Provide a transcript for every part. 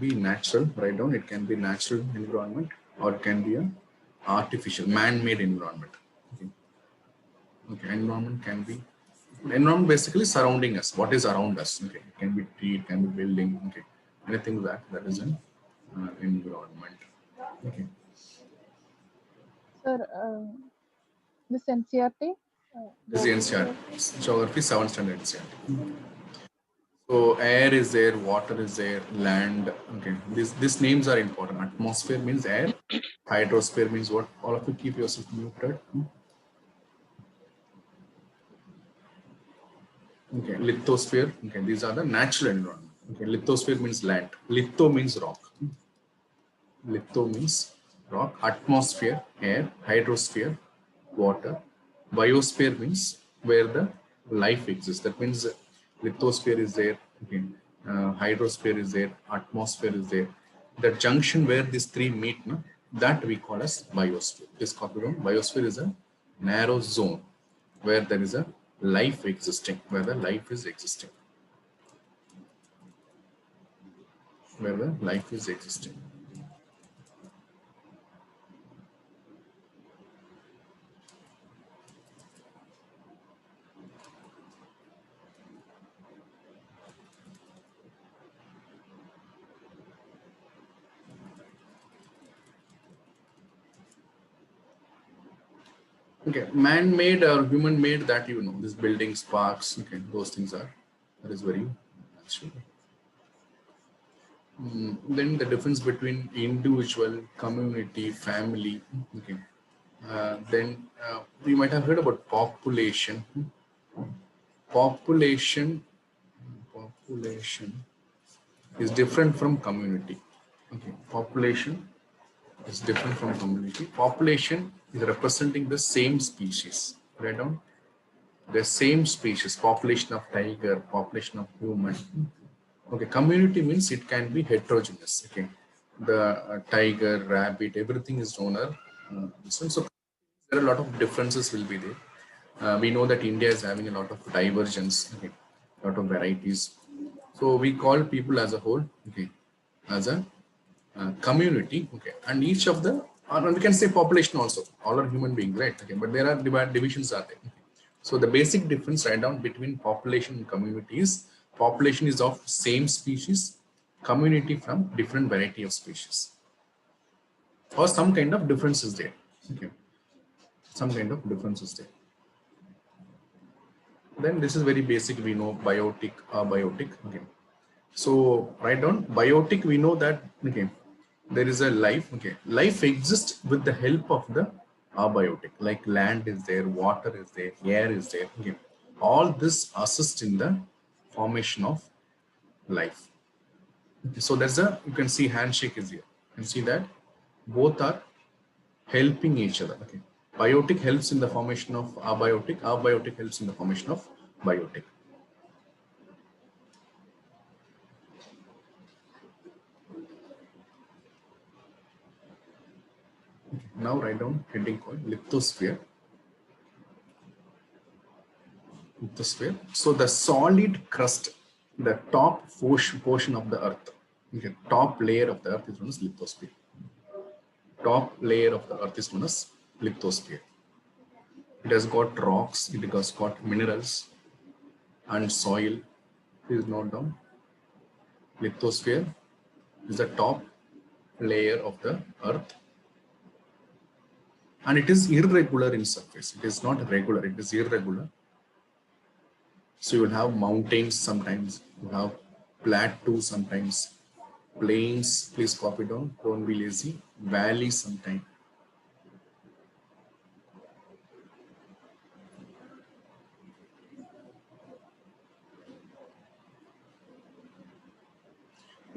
be natural, write down, it can be natural environment or it can be an artificial, man-made environment. Okay. Okay, environment can be, environment basically surrounding us, what is around us. Okay, it can be tree, it can be building, okay, anything that is an environment. Okay. Sir, this NCERT? This is NCERT, geography 7th standard NCERT. So air is there, water is there, land. Okay, these names are important. Atmosphere means air. Hydrosphere means what? All of you keep yourself muted. Okay, lithosphere. Okay, these are the natural environment. Okay, lithosphere means land. Litho means rock. Litho means rock. Atmosphere, air. Hydrosphere, water. Biosphere means where the life exists. That means lithosphere is there. Okay. Hydrosphere is there. Atmosphere is there. The junction where these three meet, no, that we call as biosphere. This copy down. Biosphere is a narrow zone where there is a life existing, where the life is existing. Where the life is existing. Okay, man-made or human-made, that you know, these buildings, parks, okay, those things are, that is very natural. Then the difference between individual, community, family, okay. Then you might have heard about population. Population is different from community. Okay, population is different from community. Population is representing the same species. Write down the same species. Population of tiger, population of human. Okay, community means it can be heterogeneous. Okay, the tiger, rabbit, everything is known as. So there are a lot of differences will be there. We know that India is having a lot of divergence, okay, a lot of varieties. So we call people as a whole, okay, as a community, okay, and each of the, or we can say population also, all are human beings, right? Okay, but there are divisions are there. Okay. So the basic difference right down between population and community is population is of same species, community from different variety of species, or some kind of difference is there. Okay, some kind of difference is there. Then this is very basic. We know biotic, abiotic. Okay, so write down biotic. We know that, okay, there is a life. Okay, life exists with the help of the abiotic. Like land is there, water is there, air is there. Okay, all this assist in the formation of life. Okay, so there's a, you can see handshake is here. You can see that both are helping each other. Okay, biotic helps in the formation of abiotic. Abiotic helps in the formation of biotic. Okay, now write down heading called lithosphere. Lithosphere. So the solid crust, the top portion of the earth, okay, top layer of the earth is known as lithosphere. Top layer of the earth is known as lithosphere. It has got rocks, it has got minerals and soil. Please note down. Lithosphere is the top layer of the earth, and it is irregular in surface. It is not regular, it is irregular. So you will have mountains sometimes, you have plateaus sometimes, plains, please copy down, don't be lazy, valleys sometimes.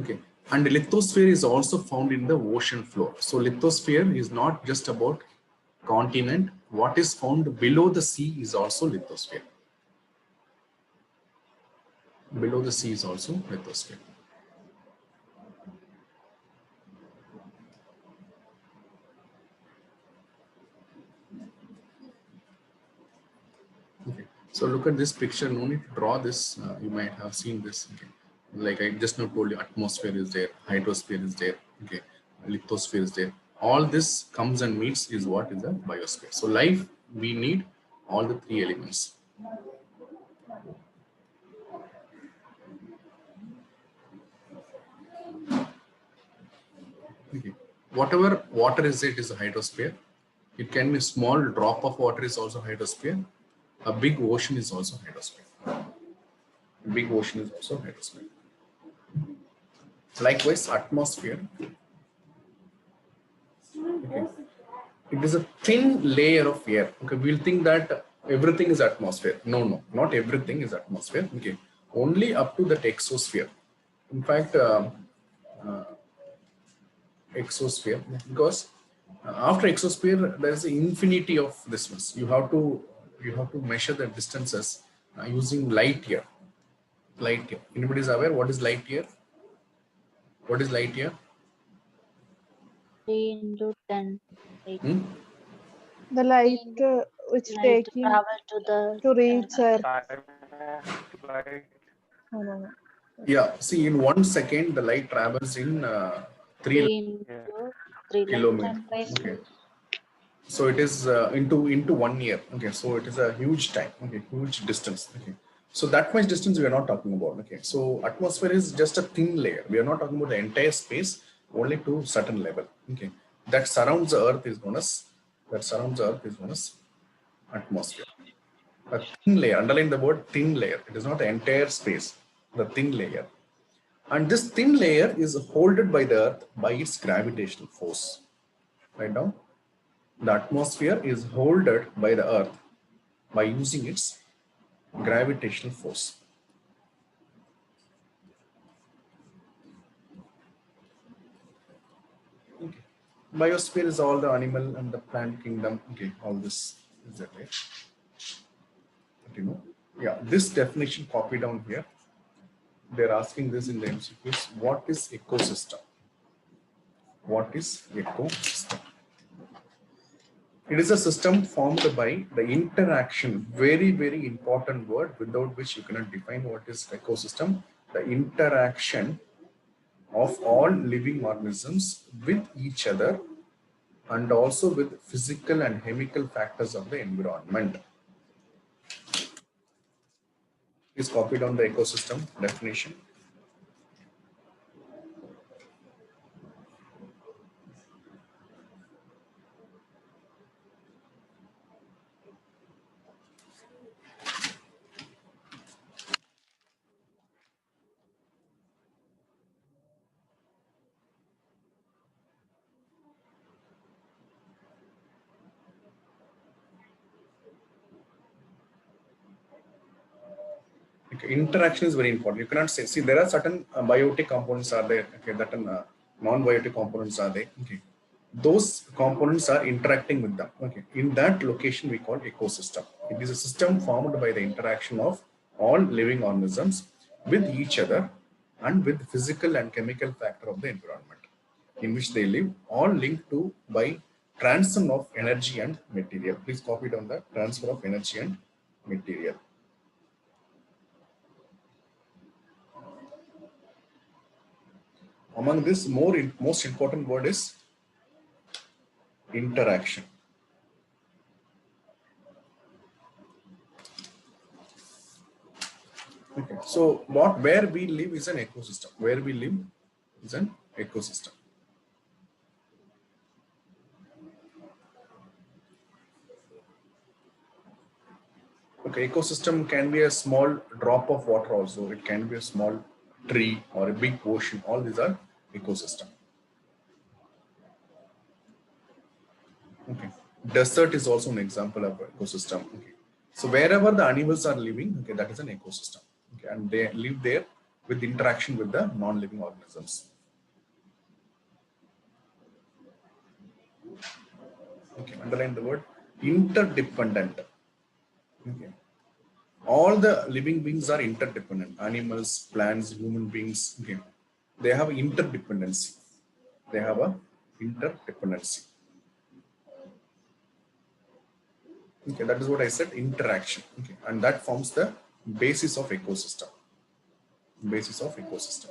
Okay, and lithosphere is also found in the ocean floor. So lithosphere is not just about continent. What is found below the sea is also lithosphere. Below the sea is also lithosphere. Okay, so look at this picture. No need to draw this. You might have seen this. Okay, Like I just now told you, atmosphere is there, hydrosphere is there, okay, lithosphere is there. All this comes and meets is what is a biosphere. So life, we need all the three elements. Okay. Whatever water is, it is a hydrosphere. It can be a small drop of water is also hydrosphere. A big ocean is also hydrosphere. A big ocean is also hydrosphere. Likewise, atmosphere. Okay. It is a thin layer of air. Okay, we'll think that everything is atmosphere. No, no, not everything is atmosphere. Okay, only up to that exosphere. In fact, exosphere, because after exosphere there is an infinity of distance. You have to measure the distances using light year. Light year. Anybody is aware what is light year? What is light year? 3 into 10. Hmm? The light which Light taking travel to the to reach Earth. Time of light. No, no, no. Yeah. See, in 1 second, the light travels in 3 3 Yeah. into 3 light kilometers. travels. Okay. So it is into 1 year. Okay, so it is a huge time. Okay, huge distance. Okay, so that much distance we are not talking about. Okay, so atmosphere is just a thin layer. We are not talking about the entire space, only to certain level. Okay, that surrounds the earth is known as atmosphere. A thin layer. Underline the word thin layer. It is not the entire space. The thin layer, and this thin layer is holded by the earth by its gravitational force. Right now, the atmosphere is holded by the earth by using its gravitational force. Okay. Biosphere is all the animal and the plant kingdom. Okay, all this is that right? But, yeah, this definition copy down here. They're asking this in the MCQs. What is ecosystem? What is ecosystem? It is a system formed by the interaction, very, very important word without which you cannot define what is ecosystem. The interaction of all living organisms with each other and also with physical and chemical factors of the environment. Please copy down the ecosystem definition. Okay, interaction is very important. You cannot say, see, there are certain biotic components are there, okay, that non-biotic components are there, okay. Those components are interacting with them, okay. In that location, we call ecosystem. It is a system formed by the interaction of all living organisms with each other and with physical and chemical factor of the environment in which they live, all linked to by transfer of energy and material. Please copy down the transfer of energy and material. Among this, most important word is interaction. Okay, so where we live is an ecosystem. Where we live is an ecosystem. Okay, ecosystem can be a small drop of water also. It can be a small tree or a big ocean. All these are ecosystem. Okay, desert is also an example of ecosystem. Okay, so wherever the animals are living, okay, that is an ecosystem. Okay, and they live there with interaction with the non-living organisms. Okay, underline the word interdependent. Okay, all the living beings are interdependent. Animals, plants, human beings. Okay, they have interdependency. They have a interdependency. Okay, that is what I said. Interaction. Okay, and that forms the basis of ecosystem. basis of ecosystem.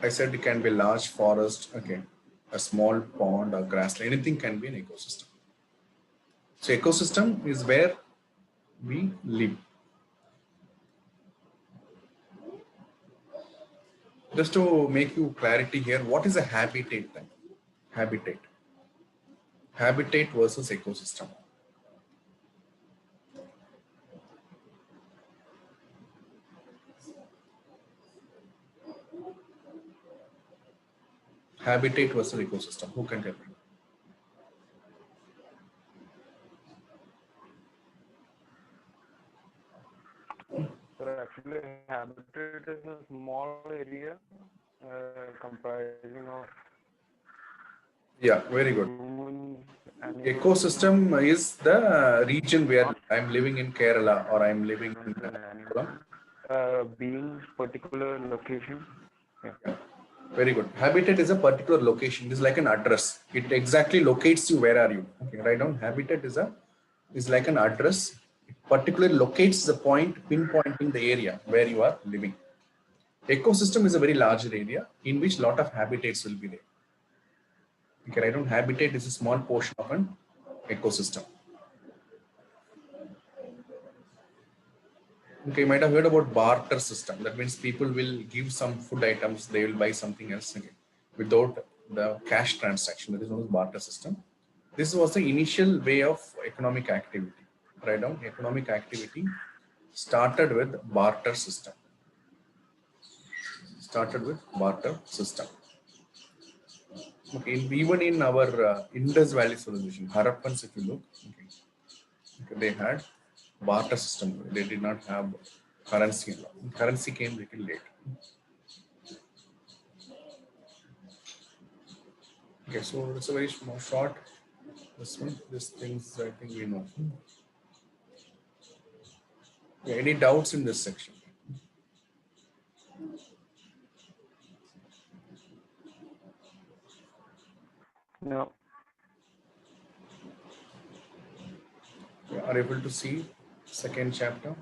I said it can be a large forest, okay, a small pond or grassland, anything can be an ecosystem. So ecosystem is where we live. Just to make you clarity here, what is a habitat then? Habitat. Habitat versus ecosystem. Habitat versus ecosystem. Who can tell me? So actually, habitat is a small area comprising of Yeah, very good. humans, animals, Ecosystem is the region where I'm living in Kerala or I'm living in and Kulam. animals, being particular location. Yeah. Very good. Habitat is a particular location. It is like an address. It exactly locates you. Where are you? Okay, write down. Habitat is like an address. It particularly locates the point, pinpointing the area where you are living. Ecosystem is a very larger area in which lot of habitats will be there. Okay, write down. Habitat is a small portion of an ecosystem. Okay, you might have heard about barter system. That means people will give some food items, they will buy something else again without the cash transaction. That is known as barter system. This was the initial way of economic activity. Write down. Economic activity started with barter system. Started with barter system. Okay, even in our Indus Valley civilization, Harappans, if you look, okay, they had barter system. They did not have currency. Currency came little late. Okay, so it's a very small short. This one, these things I think we know. Yeah, any doubts in this section? No. You are able to see second chapter.